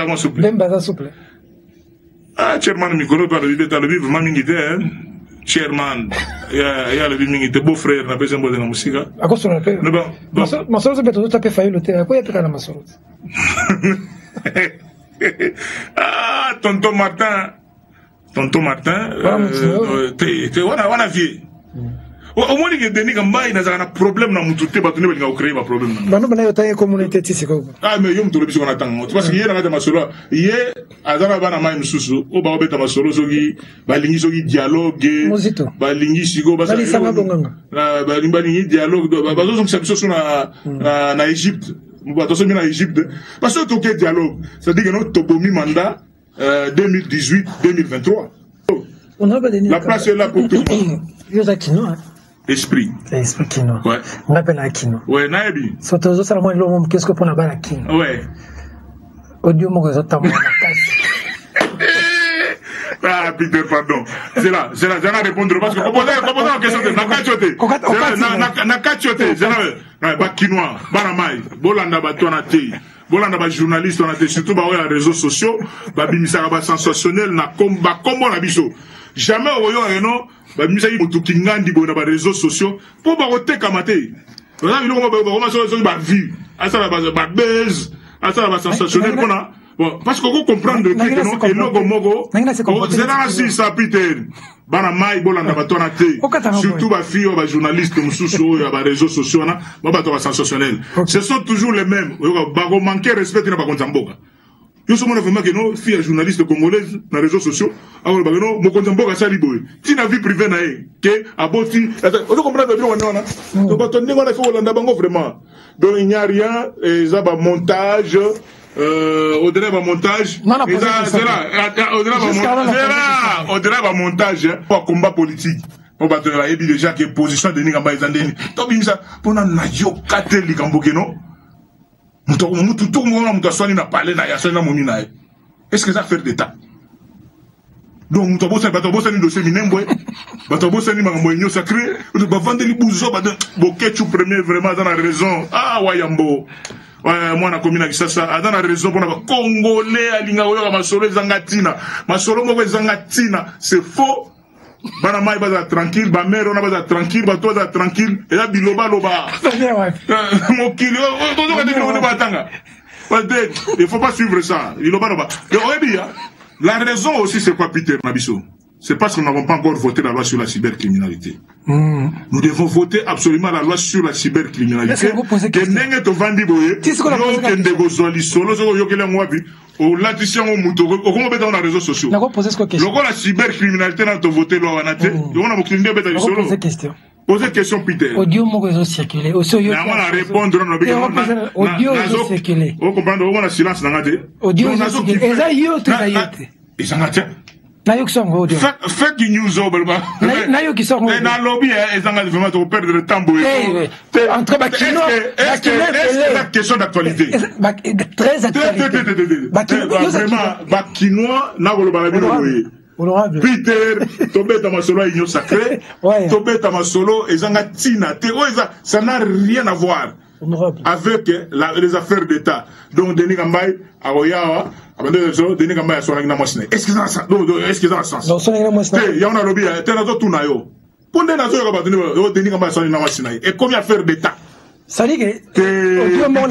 dans souple. Même pas souple. Ah, Chairman Mikolo, tu as le vivre, vraiment, hein. Chairman, il y a le biming, tes beaux-frères, n'a pas besoin de la musique. À cause de la paix. Ma soeur, c'est peut-être tout à fait failli le terrain. Pourquoi il y a ma soeur? Ah, tonton Martin, on a vu. Au moins, il y a des problème dans mon tout, il y a un problème. Communauté, ah, mais il y a un problème. Parce qu'il y a un solo. Il y a un solo. Au bas de ma solo, balingi dialogue. Balingi sigo, balingi dialogue. Na Égypte. Parce que tu as dialogue. C'est-à-dire que nous, Tobomi mandat. 2018-2023. La place est là pour tout le monde. Esprit. Esprit Kino. Ouais. On appelle un Kino. Ouais, Naebi. Sotozo Salamon, qu'est-ce que pour la balle Kino? Ouais. Audio Mogozotam. Ah, Peter, pardon. C'est là, j'en ai répondre parce que, composez la question de Nakachote. Bakinois, Baramai, Bolanda Batonate, Bolanda journaliste, on a été surtout les réseaux sociaux, Babimisa sensationnel, na combat, combo na biso. Jamais au Royaume, Babimisa Mutukingandi, bon, na réseaux sociaux, pour baroter Kamate. Vous avez vu, on va sur la vie, à ça la base, à ça la sensationnel, qu'on a. Bon, parce que vous comprenez que non, et logo mogo, c'est là aussi ça, Peter. Bana mai bolanda batona te. Surtout ba filles, ba journalistes, mususu, ba réseaux sociaux, na, ba bato sensationnel. Ce sont toujours les mêmes. Ba go manquer respect na ba kontamboka. Yo sommes vraiment que non, filles journalistes congolaises na réseaux sociaux, alors ba no mo kontamboka sali boy. Ti na vie privée na e, que aboti, vous comprenez bien on a. Donc bato ndingo na faut bolanda bango vraiment. Donc il n'y a rien, et ça ba montage. Au-delà du montage, au-delà du montage, pour combat politique, on va te dire déjà que position de Nigamba et Zandeni. Tant bien ça, pour un nadio katel Ligambokeno, tout le monde a parlé na yasana monina. Est-ce que ça fait d'état? Donc, nous avons un dossier minembwe, nous avons un mangambo sacré, nous avons vendu les bousons, nous avons premier vraiment dans la raison. Ah, Wayambo. Moi, na commune Kisasa, a dans la raison pour les Congolais, alinga oyo masolo zangatina, masolo moko zangatina, c'est faux. Bana mai baza tranquille, ba mère on a baza tranquille, ba toi tranquille, et là biloba loba. Mon kilo, on dit qu'on est batanga. Il faut pas suivre ça. Biloba loba. La raison aussi, c'est quoi, Peter Nabiso? C'est parce que nous n'avons pas encore voté la loi sur la cybercriminalité. Nous devons voter absolument la loi sur la cybercriminalité. Que n'engue to vandi boye, yo kende gozoli solo yo kele ngwapi, o latisia ngo muto, o komo beta na réseaux sociaux. Loko la cybercriminalité na to voter loi wanate, yo na mokinde beta li solo. Posez question Peter. Audio mo réseau circuler. Na mona répondre na beta. Audio réseau circuler. O comprendre o na silence na ngate. Audio réseau circuler. Eza yo te zayote. Ezangate. Faites du news over là. Na lobby ezanga vraiment to perdre le temps boy. Entre Bakino, est la question d'actualité. Très actualité. Vraiment Bakinois na go bala bino boy. Peter, tombe ta masolo union sacrée. Tombe ta masolo ezanga tina te oza ça n'a rien à voir avec les affaires d'État. Donc Denis Gambay Aroyawa est-ce que ça a sens? Est-ce que ça a sens? Il y a un lobby, il y a un autre nayo. Pour des nations, et combien faire d'État? Ça dit que comment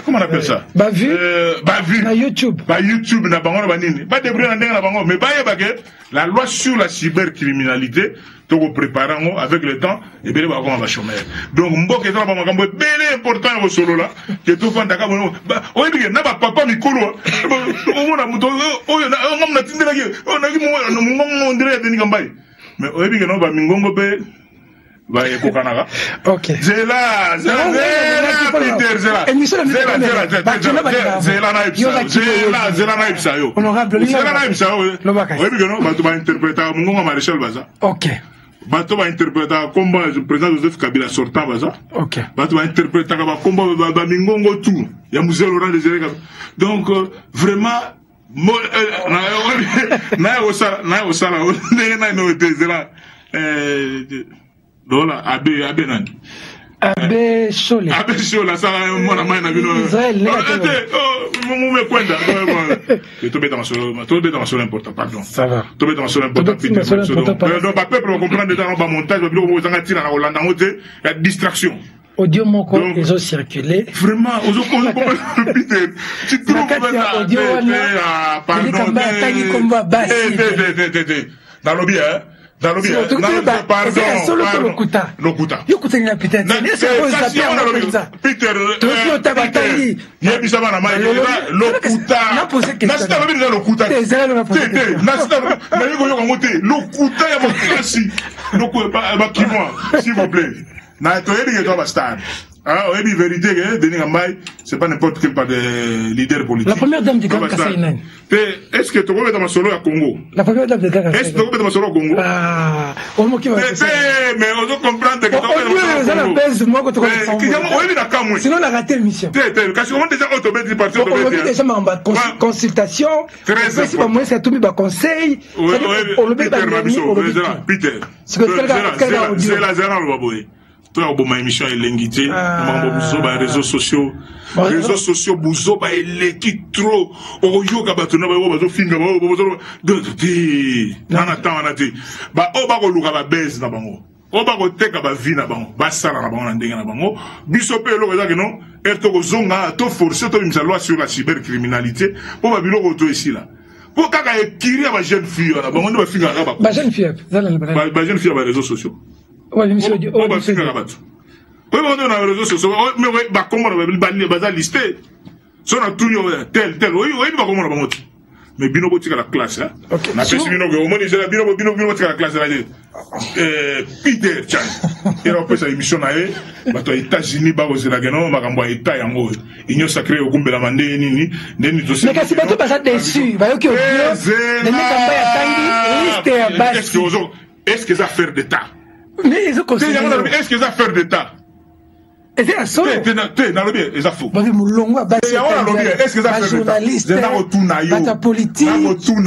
on appelle ça? Bavu. Na YouTube. YouTube, na bango na banini. Ba débrouiller na ndenga na bango. Mais ba yebake la loi sur la cybercriminalité, to préparer avec le temps et bien ba va chômeur. Donc mboke za ba makambo belé important au solo là que tout fanda ka bono. Oyebi na ba papa mikolo. O mona muto o na ngam na tindela ki. O na ki mo ndire de ni gambay. Mais oyebi que no ba mingongo pe ok. Zela, ok. Bato va interpréter combat le président Joseph Kabila sortant baza. Ok. Bato va interpréter combat ba mingongo tout. Ya musée Laurent Désiré. Donc vraiment na osala na no zela Lola, Abe Nani. Abe Shola. Abe Shola, ça va, mon ami, n'a vu le. Israël, mon kwenda. Tu tombes dans ma solo important, pardon. Ça va. Tombé dans ma solo important. Donc, ma peuple va comprendre dans le montage, vous en tirez en Hollande, il y a distraction. Audio moko ils ont circulé. Vraiment, ils ont compris. Tu trouves audio pardon. Dans le lobby, hein. Dans le bien, pardon. Lokuta. Yokuta ni Peter. Peter. Yebisaba na mai. Lokuta. Nasita babi na lokuta. Lokuta ya mokasi. Bakimwa, s'il vous plaît. Na toyebi ke to ba star. Ah, oui, vérité, c'est pas n'importe quel pas de leader politique. La première dame du Ghana, est-ce que tu vas mettre ma solo à Congo? La première dame du Ghana. Est-ce que tu vas mettre ma solo à Congo? Ah, on m'a dit. Mais on doit comprendre que tu vas mettre ma solo à Congo. Sinon, on a raté l'émission. Quand tu vas déjà automatique parti on a déjà en consultation. Très important. Moi, c'est tout mes conseils. Peter. C'est la zéro, le baboui. Toi, au ma émission est l'engité. Réseaux sociaux. Réseaux sociaux, bouzo, bah, il trop. Oh, yo, kabatona, bah, bazo, finga, bah, bah, oh, bah, luka, bah, baise, na bango. Oh, bah, teka, bah, vi, na bango. Bah, sala, na bango, na ndenga, na bango. Bisope, lo, bah, non. Erto, zonga, to forcé, to, imsa loi sur la cybercriminalité. Oh, bah, bilo, to, ici, là. Pour kaka, kiri, bah, jeune fille, là, bah, on doit finir, là, bah, jeune fille, bah, jeune fille, bah, réseaux sociaux. Ouais, l'émission du haut. Oui, on a les réseaux sociaux. Mais oui, bah, comment on va lister? Si on a tout, tel. Oui, bah, comment on va monter? Mais Bino Botika la classe, hein? Ok. Na pesi Bino, au moins, il y a Bino Botika la classe, là. Peter, tiens. Il y a une émission, là, bah, toi, États-Unis, bah, aux États-Unis, bah, quand État, yango, il y a sacré au Gumbe la Mandé, nini, nini, tout ça. Mais qu'est-ce que tu vas déçu? Bah, ok, est-ce que ça fait d'État? Mais ils ont conseillé. Est-ce que ça fait d'État? C'est un son. Est-ce que ça fait journaliste, politique, s'il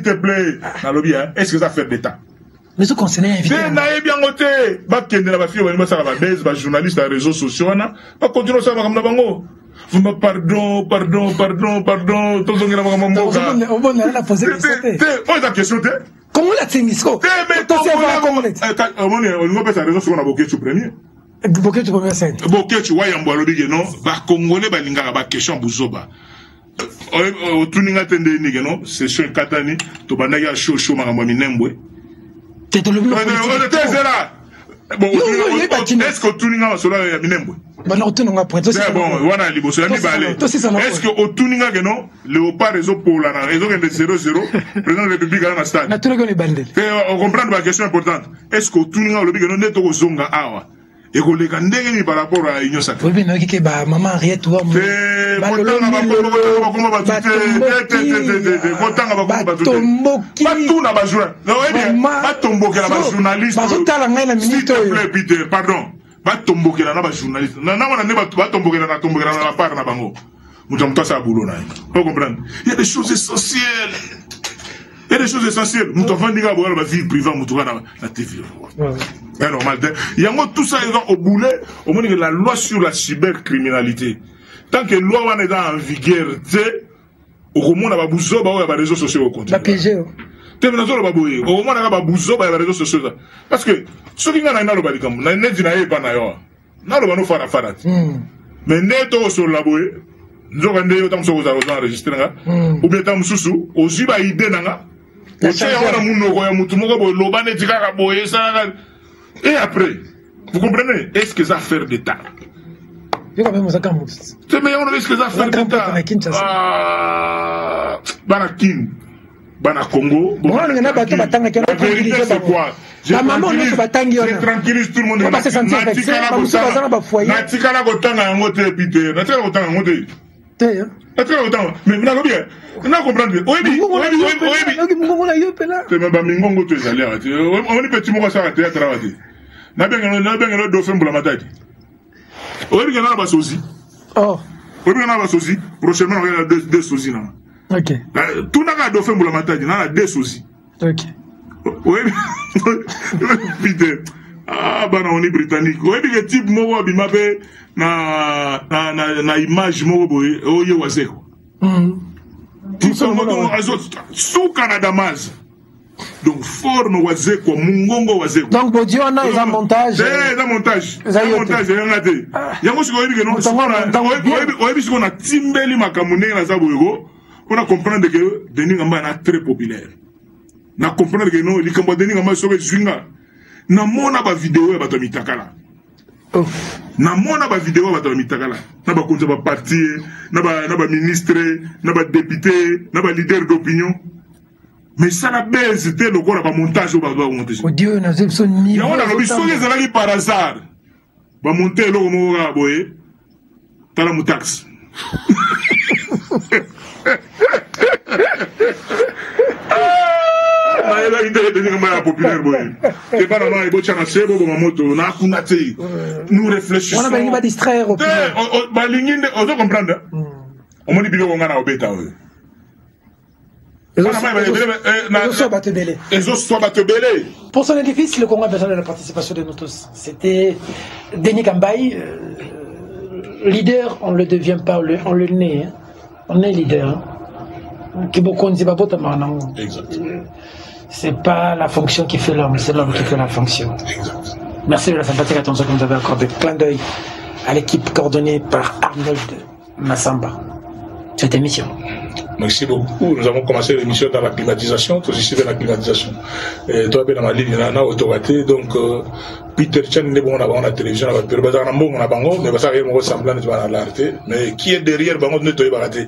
te plaît. Est-ce que ça fait d'État? Mais ce conseiller invité. Bien noté. Journaliste à réseaux sociaux, pas continuer ça comme bango. Pardon. On a question. Comment la Témisco? On peut faire raison sur la Boketu premier. Boketu premier scène. Boketu, Wayambo, le non, bah, Congolais, bah, l'inga, bah, question Bouzoba. Au Tuninga Tende, non, c'est sur Katani, Tobanaga, chaud, Maramami Nembwe. T'es le mieux. Bon, est-ce que Tuninga va se faire Minembwe? Est-ce que au Tuninga, non, Léopard réseau pour la raison de 0-0, président de la République à la stade. On comprend ma question importante. Est-ce que au Tuninga, le bigan n'est au Zonga Awa? Et qu'on les gagne par rapport à l'Union Sacrée. Oui, mais qui est maman, rien, toi, moi. Pardon. Va tomber là, journaliste. Non, va tomber là, la part na bango. Vous ça boulot là. Vous comprenez? Il y a des choses essentielles. Nous devons dire que la vie privée, nous devons la TV. C'est normal. Il y a tout ça au boulet, au moins la loi sur la cybercriminalité. Tant que la loi est en vigueur, au moins on a besoin de réseaux sociaux au compte. La PG. Au moins on a besoin de réseaux sociaux. Parce que ceux qui ont un peu mais neto sur la boue, nous avons enregistré, ou bien tam sous, aux Ziba idée nanga, et après, vous comprenez, est-ce que ça fait d'État? C'est meilleur, est-ce que ça fait d'État? Banakin. Bana Congo. La vérité c'est quoi? Je tranquillise tout le monde. Mais vous n'avez bien. Vous n'avez compris. Ok. Tout n'a pas de fait pour la matin, il y a des soucis. Ok. Oui, Peter. Ah, bah, on est britannique. Oui, mais le type, moi, il m'a fait na image, moi, oh, yo, wazeko. Sous Canada, Maz. Donc, fort, no wazeko, mungongo wazeko. Donc, bon Dieu, on a un montage. C'est un montage. C'est un montage, il y en a des. Il y a aussi, on a Timbeli Makamune, on a comprendre que Denis Ngamba est très populaire. Na comprendre que non, li kambo deni ngama soke zwinga. Na mona ba vidéo ya bato mitakala. Na mona ba vidéo ya bato mitakala. Na ba konza ba parti, na ba ministre, na ba député, na ba leader d'opinion. Mais ça la baisse, c'était le corps à montage au bas monter. Oh Dieu, n'a pas son niveau. On a le biso les alali par hasard. Ba monter le mo ga boye. Tala mu taxe. La idée de la populaire boye. C'est pas normal, il faut chana sebo ba moto na kunate. Nous réfléchissons. On a pas va distraire au pire. Ba linginde, on doit comprendre. On m'a dit bilo ngana obeta. Pour son édifice, le Congo a besoin de la participation de nous tous. C'était Denis Kambaï, leader, on ne le devient pas, on le naît. Hein. On est leader. C'est pas la fonction qui fait l'homme, c'est l'homme qui fait la fonction. Merci de la sympathique attention que vous avez accordé. Plein d'œil à l'équipe coordonnée par Arnold Massamba. Cette émission. Merci beaucoup. Nous avons commencé l'émission dans la climatisation, tout ici dans la climatisation. Et toi, bien dans ma ligne, on a automaté. Donc, Peter Chan, on a la télévision, on a la bango, mais ça a ressemblant à l'arrêté. Mais qui est derrière bango ne te baraté.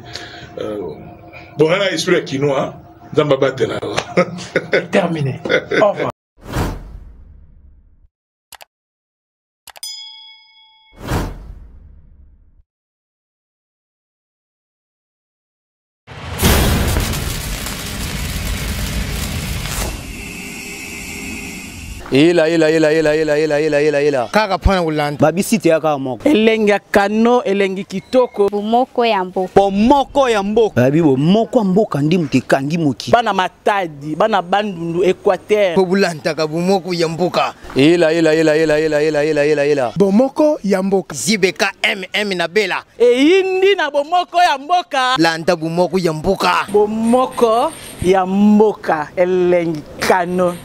Bon, on a esprit qui nous, hein, dans ma batte là. Terminé. Au revoir. Ila. Kaka pana ulanda. Babisite ya kaka moko. Elengi ya kano, elengi kitoko. Bomoko ya mboka. Bomoko ya mboka. Babi bomoko ya mboka ndi mtekangi moki. Bana matadi, bana bandundu Équateur. Pobulanta ka bomoko ya mboka. Ila. Bomoko ya mboka. Zibeka na bela. Eyindi na bomoko ya mboka. Lanta bomoko ya mboka. Bomoko ya mboka, elengi kano.